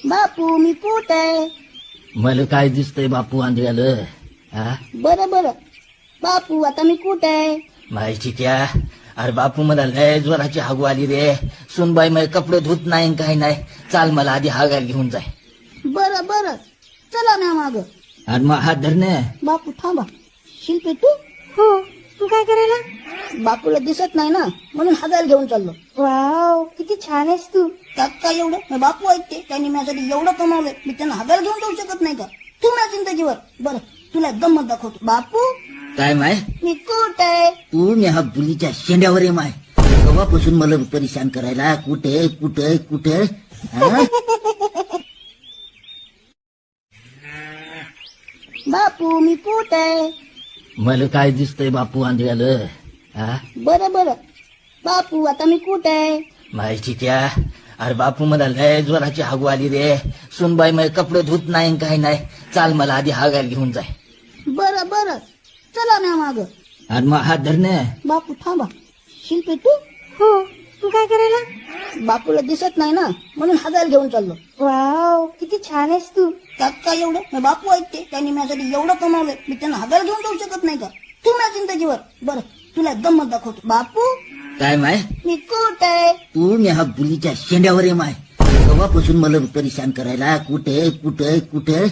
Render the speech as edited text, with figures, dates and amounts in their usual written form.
बापू मी कुठं आहे? मला काय दिसतंय बापू आंधळ्यालं? हा बरं बरं बापू आता मी कुठं आहे? माहिती क्या? अरे बापू मला लय जोराची हागू आली रे. सुनबाई मग कपडे धुत नाही न काही नाही. चाल मला आधी हागायला घेऊन जाय. बरं बरं चला ना माग. आणि मग हात धरणे. बापू थांबा. शिल्पी तू? हो, तू काय करायला? बापूला दिसत नाही ना म्हणून हागायला घेऊन चाललो. वाव, किती छान आहेस तू. त्यात काय एवढं? मी बापू ऐकते त्यांनी माझ्यासाठी एवढं कमावलंय, मी त्यांना हागायला घेऊन जाऊ शकत नाही का? तू माझ्या जिंदगीवर. बरं तुला गंमत दाखवतो. बापू काय माय? मी कुठं आहे? तू मी हा बुलीच्या शेंड्यावर आहे माय. तेव्हापासून मला परेशान करायला कुठे कुठे कुठे. बापू मी कुठं आहे? मला काय दिसतंय बापू आंधळ्यालं? हा बरं बरं बापू आता मी कुठं आहे? माहिती क्या? अरे बापू मला लय जोराची हागू आली रे. सुनबाई मग कपडे धुत नाही न काही नाही. चाल मला आधी हागायला घेऊन जाय. बरं बरं चला ना माग. आणि मग हात धरणे. बापू थांबा. शिल्पी तू? हो, तू काय करायला? बापूला दिसत नाही ना म्हणून हागायला घेऊन चाललो. वाव, किती छान आहेस तू. त्यात काय एवढं? मी बापू ऐकते त्यांनी माझ्यासाठी एवढं कमावलंय, मी त्यांना हागायला घेऊन जाऊ शकत नाही का? तू माझ्या जिंदगीवर. बरं तुला गंमत दाखवतो. बापू काय माय? मी कुठं आहे? तू मी हा बुलीच्या शेंड्यावर आहे माय. तेव्हापासून मला परेशान करायला कुठे कुठे कुठे.